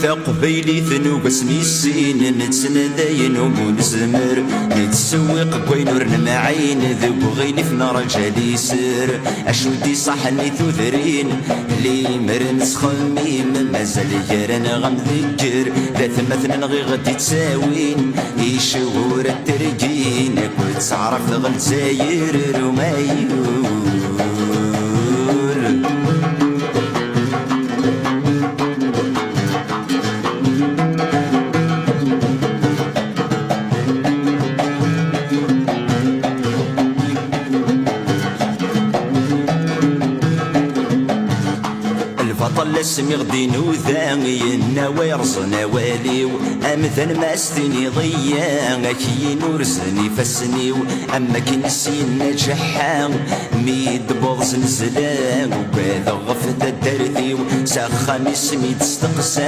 ثقبيلي ثنو بسمي السين نتسنداين ومنزمر نتسوق كوينور نمعين ذو غيني في نار الجالي سر اشودي صحني ثوذرين لي مرنس خميم مازال يرن غم ذكر لا ثمثن غي غدي تساوين يشور الترجين كل تعرف غل زاير رمايور البطل اسمي غدي نوذاني النوا يرزنا واليو امثل ما استني ضيا كي نورزني فسنيو اما كي نسينا جحا ميد بوض نزلان وباذ غفت الدرثيو سخن اسمي تستقسى